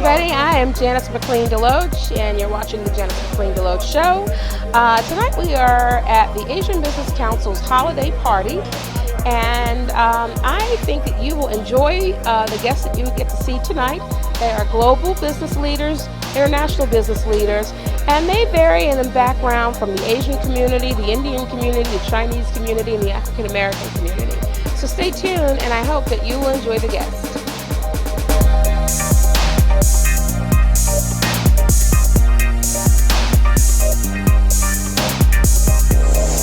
everybody. I am Janice McLean DeLoatch, and you're watching the Janice McLean DeLoatch Show. Tonight we are at the Asian Business Council's holiday party, and I think that you will enjoy the guests that you get to see tonight. They are global business leaders, international business leaders, and they vary in background from the Asian community, the Indian community, the Chinese community, and the African American community. So stay tuned, and I hope that you will enjoy the guests.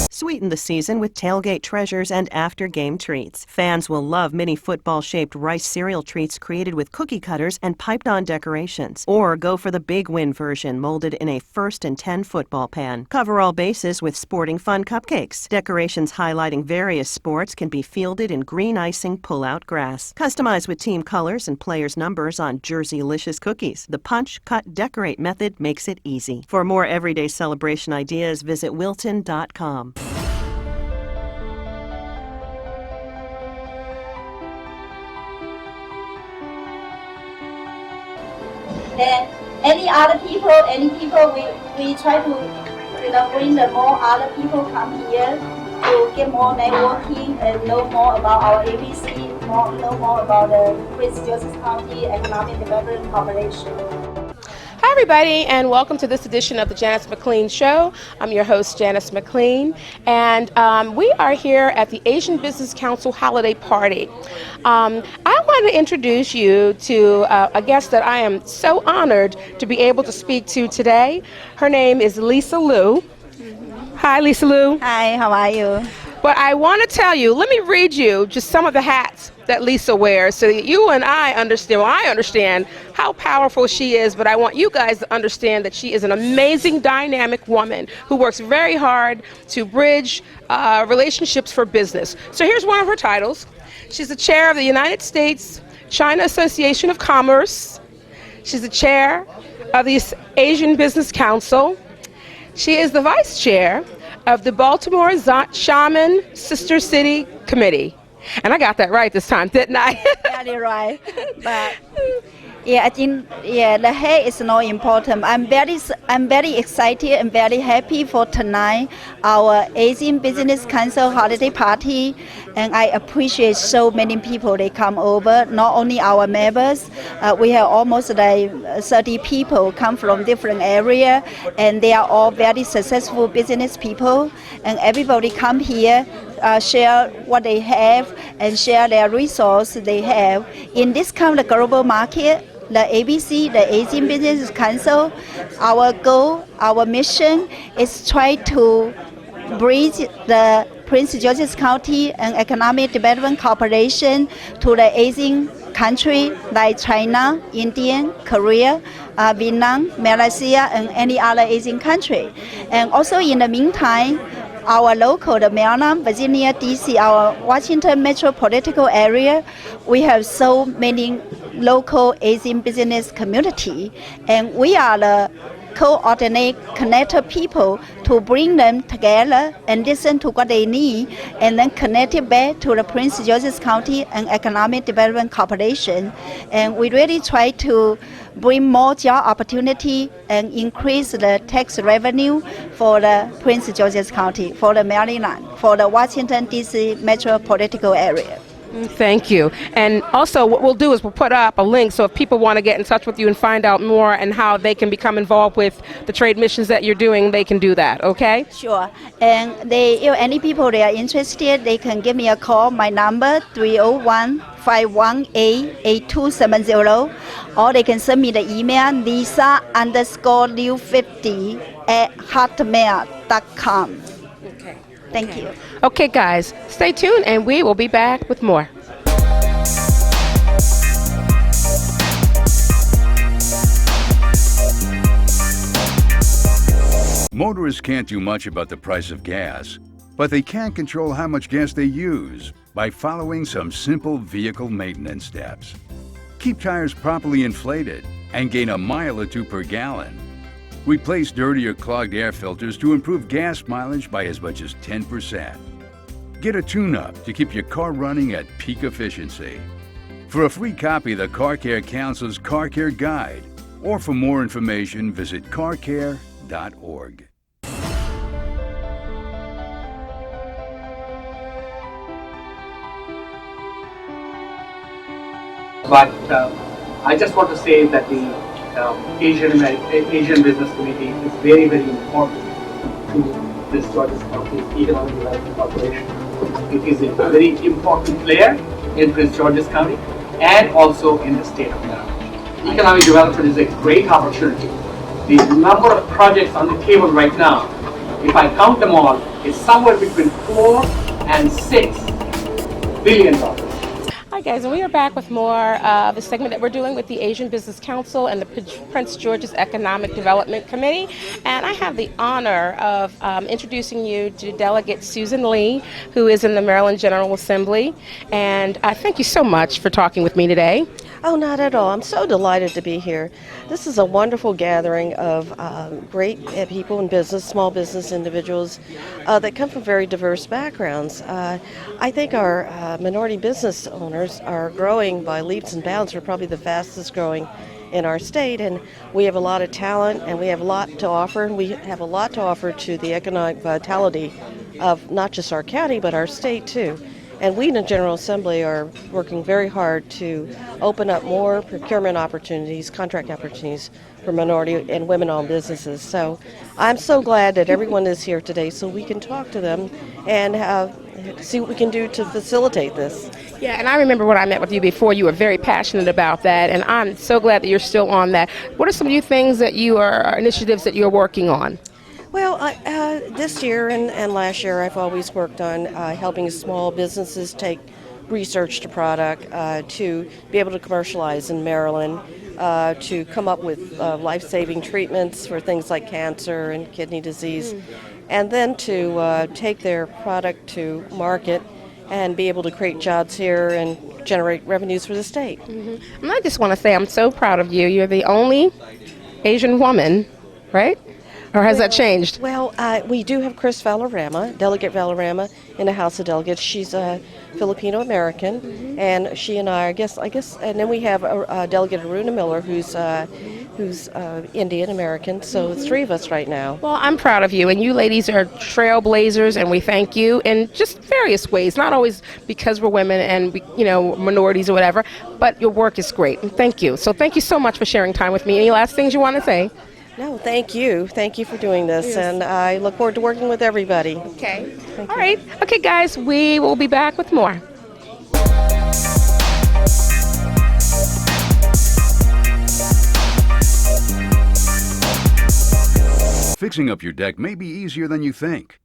Sweeten the season with tailgate treasures and after-game treats. Fans will love mini football-shaped rice cereal treats created with cookie cutters and piped-on decorations. Or go for the Big Win version molded in a 1st and 10 football pan. Cover all bases with sporting fun cupcakes. Decorations highlighting various sports can be fielded in green icing pull-out grass. Customize with team colors and players' numbers on Jersey-licious cookies. The punch, cut, decorate method makes it easy. For more everyday celebration ideas, visit Wilton.com. And any people, we try to, bring the more other people come here to get more networking and know more about our ABC, know more about the Prince George's County Economic Development Corporation. Hi everybody, and welcome to this edition of the Janice McLean Show. I'm your host, Janice McLean, and we are here at the Asian Business Council holiday party. I want to introduce you to a guest that I am so honored to be able to speak to today. Her name is Lisa Liu. Hi, Lisa Liu. Hi, how are you? But I want to tell you, let me read you just some of the hats that Lisa wears so that you and I understand, I understand how powerful she is, but I want you guys to understand that she is an amazing, dynamic woman who works very hard to bridge relationships for business. So here's one of her titles. She's the chair of the United States China Association of Commerce. She's the chair of the Asian Business Council. She is the vice chair of the Baltimore Shaman Sister City Committee. And I got that right this time, didn't I? Got it right. But I think the hair is not important. I'm very excited and very happy for tonight, our Asian Business Council holiday party, and I appreciate so many people they come over. Not only our members, we have almost like 30 people come from different area, and they are all very successful business people, and everybody come here. Share what they have and share their resources they have. In this kind of global market, the ABC, the Asian Business Council, our goal, our mission is try to bridge the Prince George's County and Economic Development Corporation to the Asian country like China, India, Korea, Vietnam, Malaysia, and any other Asian country. And also in the meantime, our local, the Maryland, Virginia, DC, our Washington metropolitan area, we have so many local Asian business community, and we are the coordinate, connected people to bring them together and listen to what they need, and then connect it back to the Prince George's County and Economic Development Corporation. And we really try to bring more job opportunity and increase the tax revenue for the Prince George's County, for the Maryland, for the Washington, D.C. metropolitan area. Thank you. And also what we'll do is we'll put up a link so if people want to get in touch with you and find out more and how they can become involved with the trade missions that you're doing, they can do that, okay? Sure. And if any people they are interested, they can give me a call. My number 301-518-8270, or they can send me the email lisa_liu50@hotmail.com. Okay. Thank you. Okay, guys, stay tuned and we will be back with more. Motorists can't do much about the price of gas, but they can control how much gas they use by following some simple vehicle maintenance steps. Keep tires properly inflated and gain a mile or two per gallon. Replace dirty or clogged air filters to improve gas mileage by as much as 10%. Get a tune-up to keep your car running at peak efficiency. For a free copy of the Car Care Council's Car Care Guide, Or for more information, visit carcare.org. But I just want to say that the Asian business community is very, very important to Prince George's County Economic Development Corporation. It is a very important player in Prince George's County and also in the state of Maryland. Economic development is a great opportunity. The number of projects on the table right now, if I count them all, is somewhere between $4 and $6 billion. Hi guys, and we are back with more of a segment that we're doing with the Asian Business Council and the Prince George's Economic Development Committee. And I have the honor of introducing you to Delegate Susan Lee, who is in the Maryland General Assembly. And thank you so much for talking with me today. Oh, not at all. I'm so delighted to be here. This is a wonderful gathering of great people in business, small business individuals that come from very diverse backgrounds. I think our minority business owners are growing by leaps and bounds. We're probably the fastest growing in our state, and we have a lot of talent, and we have a lot to offer, and we have a lot to offer to the economic vitality of not just our county, but our state too. And we in the General Assembly are working very hard to open up more procurement opportunities, contract opportunities for minority and women-owned businesses. So I'm so glad that everyone is here today so we can talk to them and see what we can do to facilitate this. Yeah, and I remember when I met with you before, you were very passionate about that, and I'm so glad that you're still on that. What are some new things that initiatives that you're working on? Well, this year and last year, I've always worked on helping small businesses take research to product, to be able to commercialize in Maryland, to come up with life-saving treatments for things like cancer and kidney disease, and then to take their product to market and be able to create jobs here and generate revenues for the state. And I just want to say I'm so proud of you. You're the only Asian woman, right? Or has that changed? Well, we do have Delegate Valderrama, in the House of Delegates. She's a Filipino-American, and she and I guess, and then we have Delegate Aruna Miller, who's Indian-American, so it's three of us right now. Well, I'm proud of you, and you ladies are trailblazers, and we thank you in just various ways, not always because we're women and minorities or whatever, but your work is great, and thank you. So thank you so much for sharing time with me. Any last things you want to say? No, thank you. Thank you for doing this, and I look forward to working with everybody. Okay. All right. Okay, guys, we will be back with more. Fixing up your deck may be easier than you think.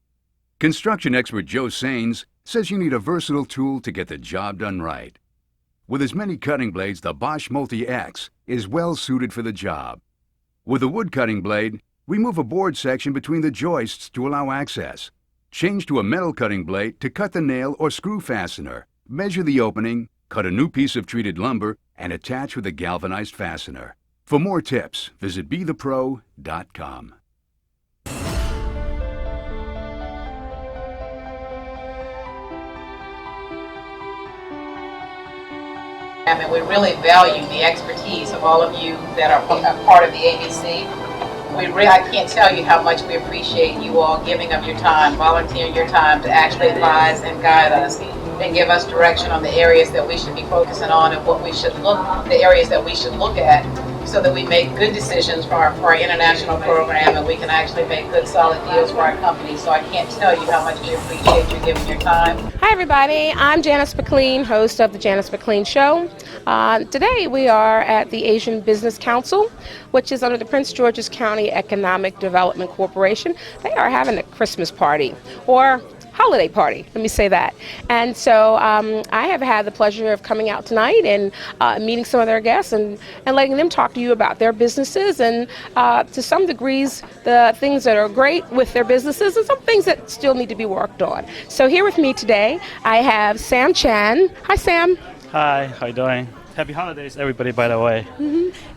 Construction expert Joe Sains says you need a versatile tool to get the job done right. With as many cutting blades, the Bosch Multi-X is well suited for the job. With a wood cutting blade, remove a board section between the joists to allow access. Change to a metal cutting blade to cut the nail or screw fastener. Measure the opening, cut a new piece of treated lumber, and attach with a galvanized fastener. For more tips, visit BeThePro.com. And we really value the expertise of all of you that are part of the ABC. I can't tell you how much we appreciate you all giving of your time, volunteering your time to actually advise and guide us and give us direction on the areas that we should be focusing on and the areas that we should look at, so that we make good decisions for our international program and we can actually make good solid deals for our company. So I can't tell you how much we appreciate you giving your time. Hi everybody, I'm Janice McLean, host of the Janice McLean Show. Today we are at the Asian Business Council, which is under the Prince George's County Economic Development Corporation. They are having a Christmas party, or holiday party, let me say that. And so I have had the pleasure of coming out tonight and meeting some of their guests and letting them talk to you about their businesses and to some degrees the things that are great with their businesses and some things that still need to be worked on. So here with me today I have Sam Chan. Hi Sam. Hi, how you doing? Happy holidays everybody, by the way.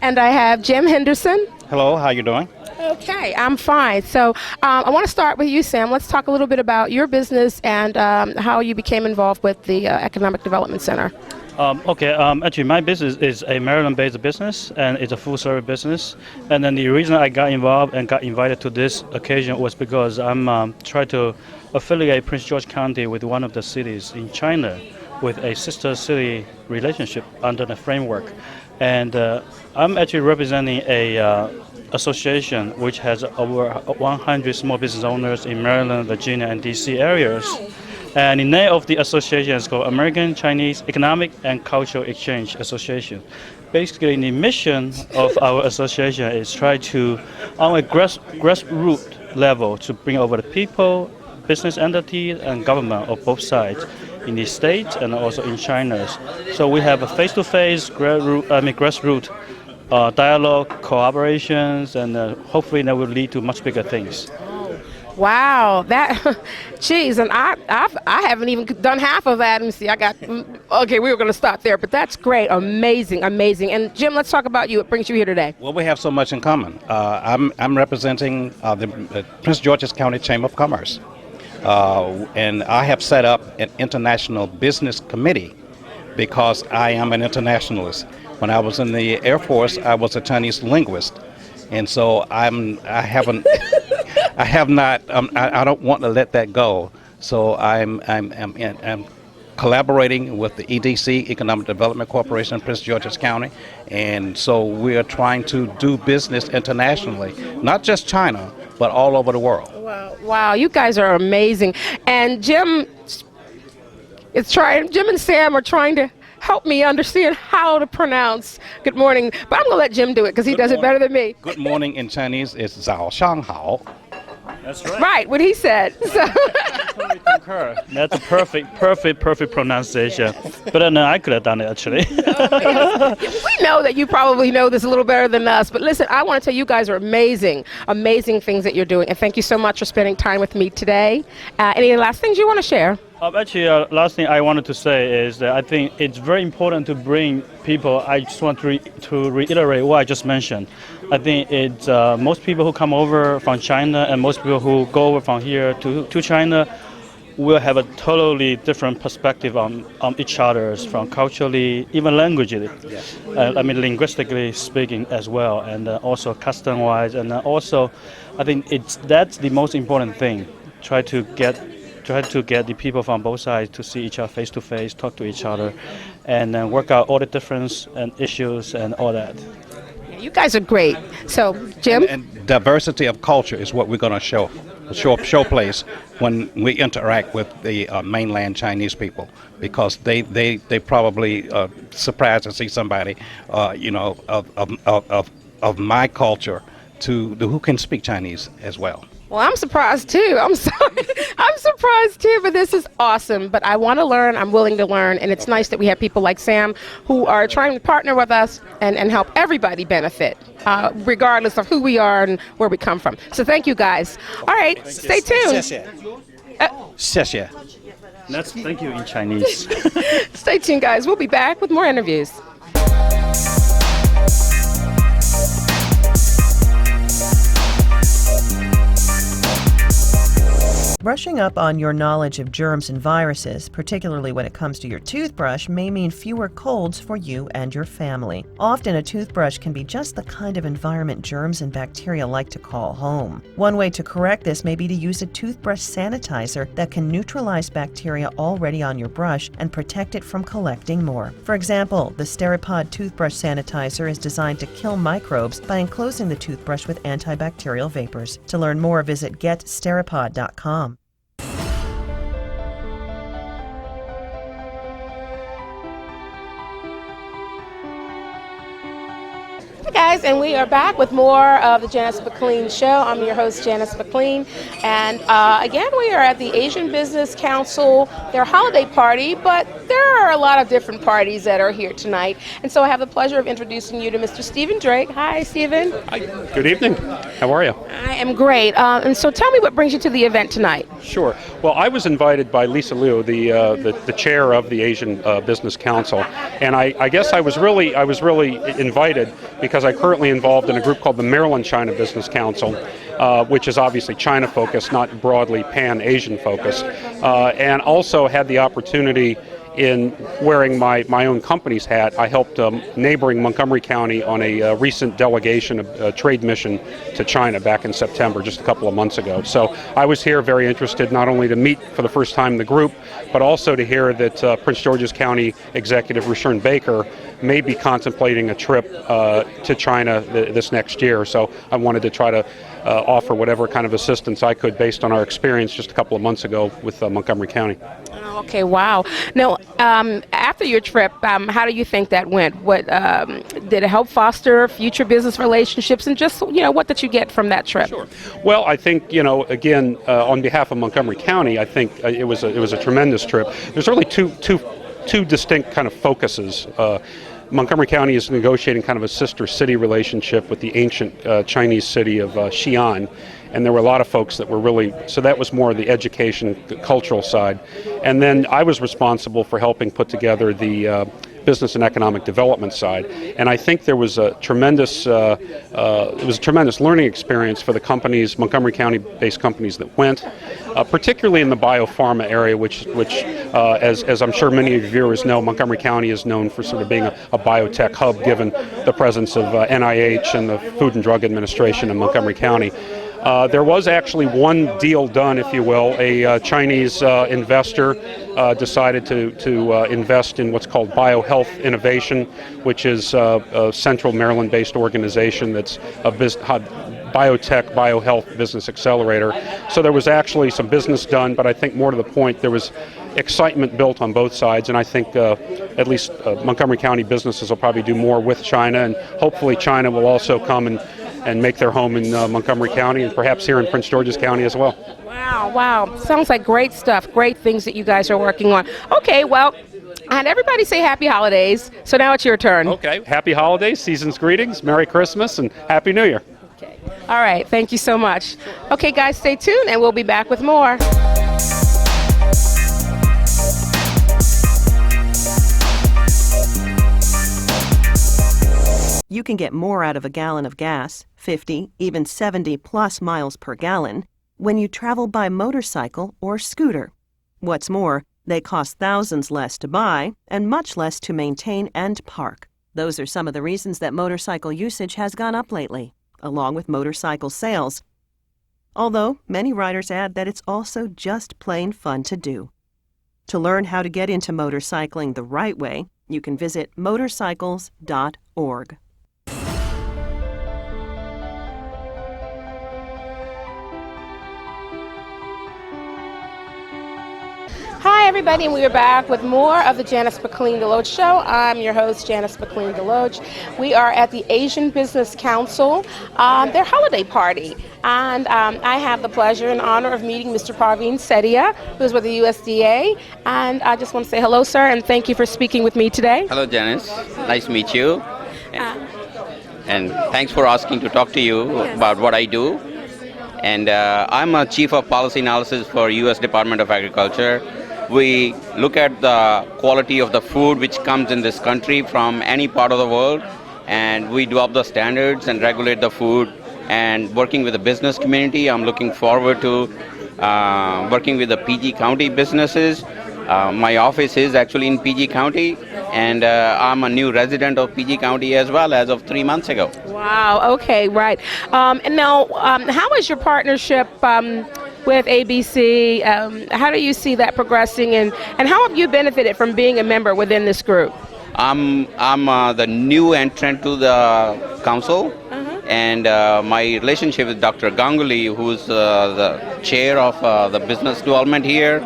And I have Jim Henderson. Hello, how you doing? Okay, I'm fine. So I want to start with you, Sam. Let's talk a little bit about your business and how you became involved with the Economic Development Center. Actually, my business is a Maryland-based business, and it's a full-service business. And then the reason I got involved and got invited to this occasion was because I'm trying to affiliate Prince George County with one of the cities in China with a sister city relationship under the framework. And I'm actually representing a association which has over 100 small business owners in Maryland, Virginia, and DC areas. And the name of the association is called American Chinese Economic and Cultural Exchange Association. Basically, the mission of our association is try to, on a grassroots level, to bring over the people, business entities, and government of both sides in the States and also in China. So we have a face-to-face grassroots dialogue, collaborations, and hopefully that will lead to much bigger things. Wow, that, geez, and I haven't even done half of that. Let me see, okay, we were going to stop there, but that's great, amazing. And Jim, let's talk about you. What brings you here today? Well, we have so much in common. I'm representing the Prince George's County Chamber of Commerce, and I have set up an international business committee because I am an internationalist. When I was in the Air Force, I was a Chinese linguist, and so I don't want to let that go. So I'm collaborating with the EDC, Economic Development Corporation in Prince George's County, and so we are trying to do business internationally, not just China, but all over the world. Wow, you guys are amazing. And Jim and Sam are trying to help me understand how to pronounce good morning, but I'm going to let Jim do it because he does it better than me. Good morning in Chinese is 早上好. That's right. Right, what he said. So. Totally concur. That's a perfect pronunciation. But no, I could have done it actually. We know that you probably know this a little better than us, but listen, I want to tell you guys are amazing things that you're doing, and thank you so much for spending time with me today. Any last things you want to share? Actually, last thing I wanted to say is that I think it's very important to bring people. I just want to reiterate what I just mentioned. I think it's most people who come over from China and most people who go over from here to China will have a totally different perspective on each other's, from culturally, even languagely. Yes. Linguistically speaking as well, and also custom-wise, and also I think that's the most important thing. Try to get the people from both sides to see each other face to face, talk to each other, and then work out all the difference and issues and all that. You guys are great. So, Jim? And diversity of culture is what we're going to showplace when we interact with the mainland Chinese people, because they probably surprised to see somebody, of my culture who can speak Chinese as well. Well, I'm surprised too. I'm sorry. I'm surprised too, but this is awesome. But I want to learn. I'm willing to learn. And it's nice that we have people like Sam who are trying to partner with us and help everybody benefit, regardless of who we are and where we come from. So thank you guys. All right, stay tuned. 谢谢. That's thank you in Chinese. Stay tuned, guys. We'll be back with more interviews. Brushing up on your knowledge of germs and viruses, particularly when it comes to your toothbrush, may mean fewer colds for you and your family. Often a toothbrush can be just the kind of environment germs and bacteria like to call home. One way to correct this may be to use a toothbrush sanitizer that can neutralize bacteria already on your brush and protect it from collecting more. For example, the Steripod toothbrush sanitizer is designed to kill microbes by enclosing the toothbrush with antibacterial vapors. To learn more, visit getsteripod.com. Hey guys, and we are back with more of the Janice McLean Show. I'm your host, Janice McLean, and again, we are at the Asian Business Council, their holiday party, but there are a lot of different parties that are here tonight, and so I have the pleasure of introducing you to Mr. Stephen Drake. Hi, Stephen. Hi, good evening. How are you? I am great, and so tell me what brings you to the event tonight. Sure. Well, I was invited by Lisa Liu, the chair of the Asian Business Council, and I guess I was really invited because I'm currently involved in a group called the Maryland China Business Council, which is obviously China-focused, not broadly Pan-Asian focused, and also had the opportunity in wearing my own company's hat, I helped neighboring Montgomery County on a recent delegation of trade mission to China back in September, just a couple of months ago. So I was here very interested not only to meet for the first time the group, but also to hear that Prince George's County Executive Rushern Baker may be contemplating a trip to China this next year. So I wanted to try to offer whatever kind of assistance I could based on our experience just a couple of months ago with Montgomery County. Okay, wow. Now, after your trip, how do you think that went? What did it help foster future business relationships, and just what did you get from that trip? Sure. Well, I think again, on behalf of Montgomery County, I think it was a tremendous trip. There's really two distinct kind of focuses. Montgomery County is negotiating kind of a sister city relationship with the ancient Chinese city of Xi'an, and there were a lot of folks that were really, so that was more the education, the cultural side. And then I was responsible for helping put together the business and economic development side. And I think there was a tremendous, learning experience for the companies, Montgomery County-based companies that went, particularly in the biopharma area, which as I'm sure many of your viewers know, Montgomery County is known for sort of being a biotech hub, given the presence of NIH and the Food and Drug Administration in Montgomery County. There was actually one deal done, if you will. A Chinese investor decided to invest in what's called BioHealth Innovation, which is a central Maryland-based organization that's a biotech, biohealth business accelerator. So there was actually some business done, but I think more to the point, there was excitement built on both sides, and I think at least Montgomery County businesses will probably do more with China, and hopefully China will also come and make their home in Montgomery County, and perhaps here in Prince George's County as well. Wow. Sounds like great stuff, great things that you guys are working on. Okay, well, and everybody say happy holidays. So now it's your turn. Okay, happy holidays, season's greetings, Merry Christmas, and Happy New Year. Okay. All right, thank you so much. Okay, guys, stay tuned, and we'll be back with more. You can get more out of a gallon of gas, 50, even 70 plus miles per gallon, when you travel by motorcycle or scooter. What's more, they cost thousands less to buy and much less to maintain and park. Those are some of the reasons that motorcycle usage has gone up lately, along with motorcycle sales. Although many riders add that it's also just plain fun to do. To learn how to get into motorcycling the right way, you can visit motorcycles.org. Hi, everybody, and we are back with more of the Janice McLean DeLoatch Show. I'm your host, Janice McLean DeLoatch. We are at the Asian Business Council, their holiday party. And I have the pleasure and honor of meeting Mr. Parveen Setia, who's with the USDA. And I just want to say hello, sir, and thank you for speaking with me today. Hello, Janice. Nice to meet you. And thanks for asking to talk to you about what I do. And I'm a Chief of Policy Analysis for U.S. Department of Agriculture. We look at the quality of the food which comes in this country from any part of the world, and we develop the standards and regulate the food. And working with the business community, I'm looking forward to working with the PG County businesses. My office is actually in PG County, and I'm a new resident of PG County as well as of 3 months ago. Wow, okay, right. And now, how is your partnership with ABC? How do you see that progressing, and how have you benefited from being a member within this group? I'm the new entrant to the council, and my relationship with Dr. Ganguly, who's the chair of the business development here,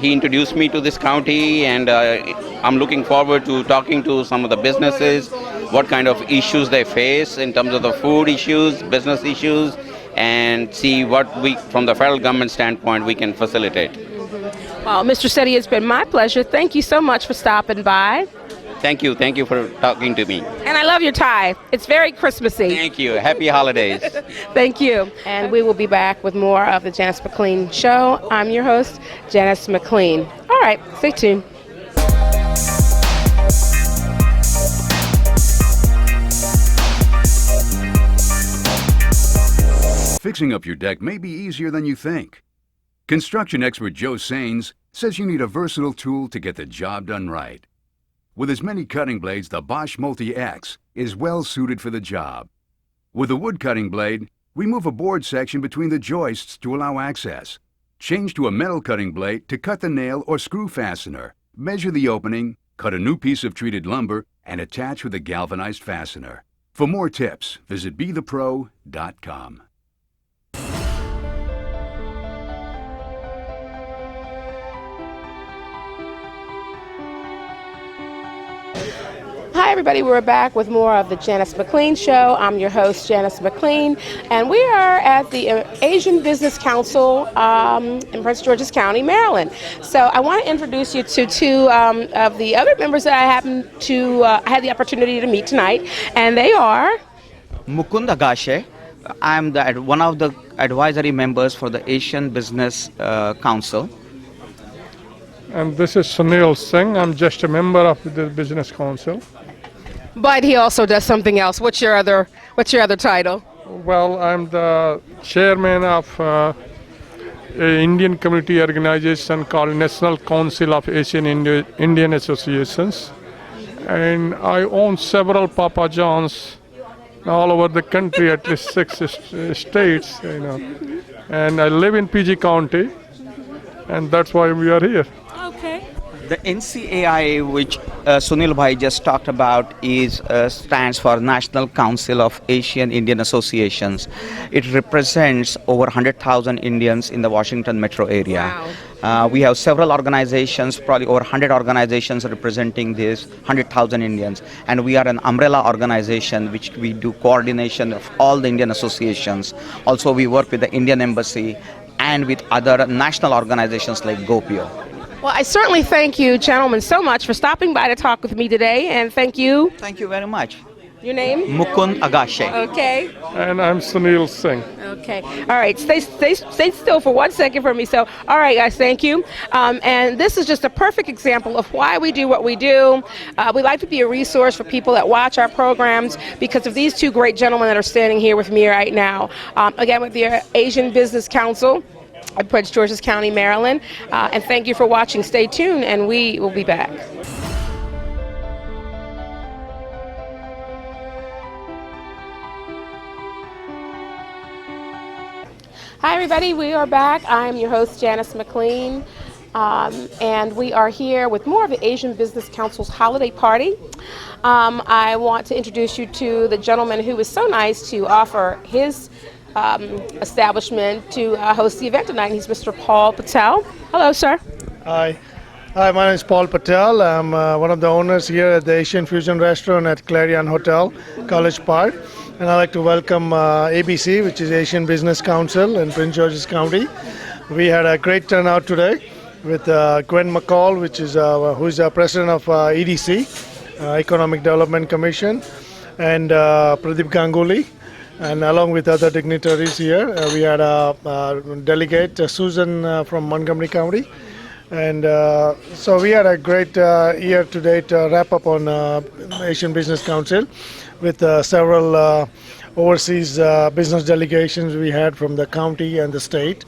he introduced me to this county, and I'm looking forward to talking to some of the businesses, what kind of issues they face in terms of the food issues, business issues, and see what we, from the federal government standpoint, we can facilitate. Well, Mr. Setia, it's been my pleasure. Thank you so much for stopping by. Thank you for talking to me. And I love your tie. It's very Christmassy. Thank you. Happy holidays. Thank you. And we will be back with more of the Janice McLean Show. I'm your host, Janice McLean. All right, stay tuned. Fixing up your deck may be easier than you think. Construction expert Joe Sains says you need a versatile tool to get the job done right. With as many cutting blades, the Bosch Multi-X is well suited for the job. With a wood cutting blade, remove a board section between the joists to allow access. Change to a metal cutting blade to cut the nail or screw fastener. Measure the opening, cut a new piece of treated lumber, and attach with a galvanized fastener. For more tips, visit BeThePro.com. Hi everybody, we're back with more of the Janice McLean Show. I'm your host, Janice McLean, and we are at the Asian Business Council in Prince George's County, Maryland. So I want to introduce you to two of the other members that I had the opportunity to meet tonight, and they are Mukund Agashe. I'm one of the advisory members for the Asian Business Council. And this is Sunil Singh. I'm just a member of the Business Council. But he also does something else. What's your other title? Well, I'm the chairman of an Indian community organization called National Council of Asian Indian Associations. And I own several Papa John's all over the country, at least 6 states, And I live in PG County, and that's why we are here. Okay. The NCAI, which Sunil Bhai just talked about, stands for National Council of Asian Indian Associations. It represents over 100,000 Indians in the Washington metro area. Wow. We have several organizations, probably over 100 organizations representing these 100,000 Indians. And we are an umbrella organization which we do coordination of all the Indian associations. Also, we work with the Indian Embassy and with other national organizations like GoPio. Well, I certainly thank you, gentlemen, so much for stopping by to talk with me today, and thank you. Thank you very much. Your name? Mukund Agashe. Okay. And I'm Sunil Singh. Okay. All right. Stay still for 1 second for me. So, all right, guys. Thank you. And this is just a perfect example of why we do what we do. We like to be a resource for people that watch our programs because of these two great gentlemen that are standing here with me right now. Again, with the Asian Business Council at Prince George's County, Maryland. And thank you for watching. Stay tuned, and we will be back. Hi, everybody. We are back. I'm your host, Janice McLean, and we are here with more of the Asian Business Council's holiday party. I want to introduce you to the gentleman who was so nice to offer his establishment to host the event tonight. He's Mr. Paul Patel. Hello, sir. Hi, my name is Paul Patel. I'm one of the owners here at the Asian Fusion Restaurant at Clarion Hotel, College Park. And I'd like to welcome ABC, which is Asian Business Council in Prince George's County. We had a great turnout today with Gwen McCall, who is the president of EDC, Economic Development Commission, and Pradeep Ganguly. And along with other dignitaries here, we had a delegate, Susan from Montgomery County. And so we had a great year to date wrap up on Asian Business Council with several overseas business delegations we had from the county and the state.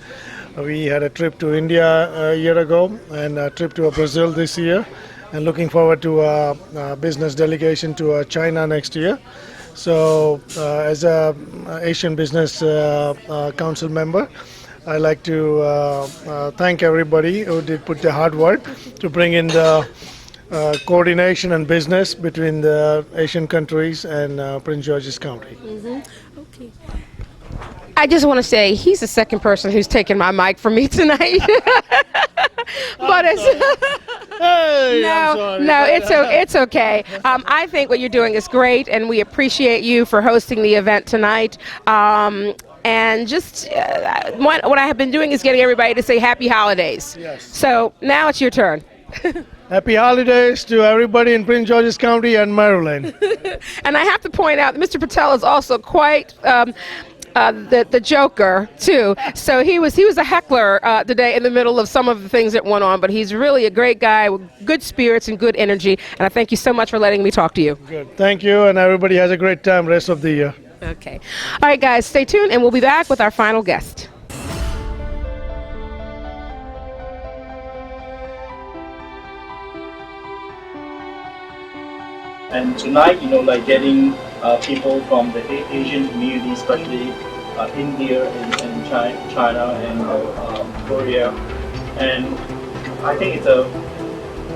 We had a trip to India a year ago and a trip to Brazil this year, and looking forward to a business delegation to China next year. So as a Asian Business Council member, I'd like to thank everybody who did put the hard work to bring in the coordination and business between the Asian countries and Prince George's County. Mm-hmm. Okay. I just want to say he's the second person who's taken my mic from me tonight. But it's okay. I think what you're doing is great, and we appreciate you for hosting the event tonight. And just what I have been doing is getting everybody to say happy holidays. Yes. So now it's your turn. Happy holidays to everybody in Prince George's County and Maryland. And I have to point out that Mr. Patel is also quite the joker too. So he was a heckler today in the middle of some of the things that went on, but he's really a great guy with good spirits and good energy. And I thank you so much for letting me talk to you. Good. Thank you, and everybody has a great time rest of the year. Okay. All right, guys, stay tuned, and we'll be back with our final guest. And tonight, like getting people from the Asian community, especially India and China and Korea, and I think it's a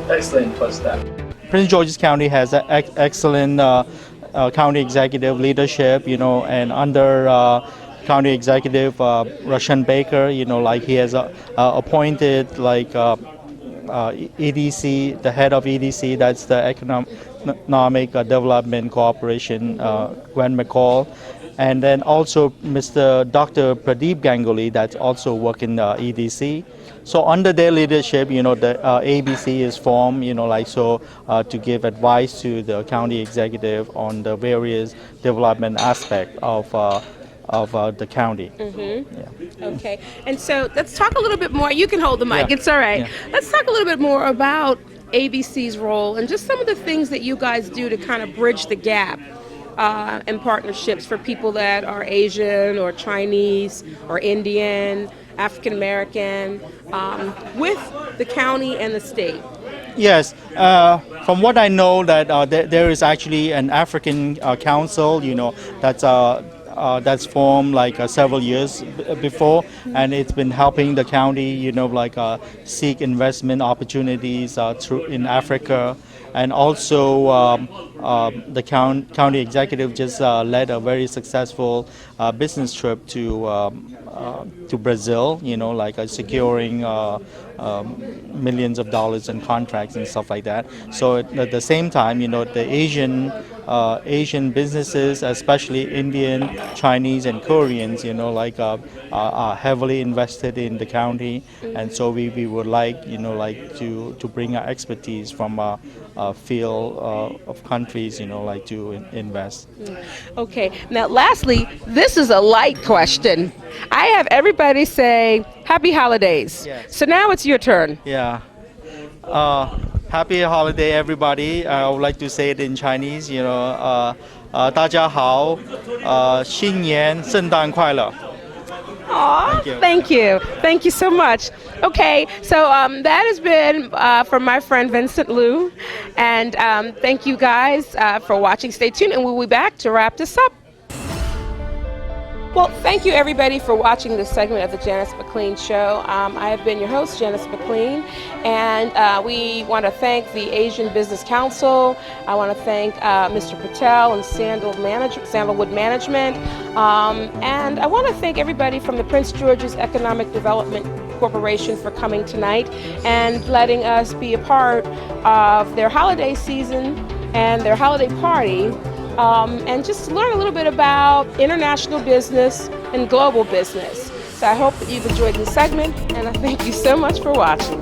excellent first step. Prince George's County has an excellent county executive leadership, and under county executive Russian Baker, he has appointed EDC, the head of EDC, that's the Economic Development Corporation, Gwen McCall, and then also Mr. Dr. Pradeep Ganguly, that's also working EDC. So under their leadership, the ABC is formed, to give advice to the county executive on the various development aspects of the county. Yeah. Okay. And so let's talk a little bit more. You can hold the mic. It's all right. Yeah. Let's talk a little bit more about ABC's role and just some of the things that you guys do to kind of bridge the gap in partnerships for people that are Asian or Chinese or Indian, African American, with the county and the state. Yes, from what I know, that there is actually an African council, that's formed several years before, and it's been helping the county, seek investment opportunities in Africa, and also the county executive just led a very successful business trip to Brazil, securing millions of dollars in contracts and stuff like that. So at the same time, the Asian businesses, especially Indian, Chinese, and Koreans, are heavily invested in the county, and so we would like, to bring our expertise from a field of countries, to invest. Okay. Now, lastly, this is a light question. I have everybody say Happy Holidays. Yes. So now it's your turn. Yeah. Happy holiday, everybody. I would like to say it in Chinese, 大家好, 新年圣诞快乐. Aw, thank you. Thank you so much. Okay, so that has been from my friend Vincent Liu. And thank you guys for watching. Stay tuned, and we'll be back to wrap this up. Well, thank you everybody for watching this segment of the Janice McLean Show. I have been your host, Janice McLean, and we want to thank the Asian Business Council. I want to thank Mr. Patel and Sandalwood Management, and I want to thank everybody from the Prince George's Economic Development Corporation for coming tonight and letting us be a part of their holiday season and their holiday party. And just learn a little bit about international business and global business. So I hope that you've enjoyed this segment, and I thank you so much for watching.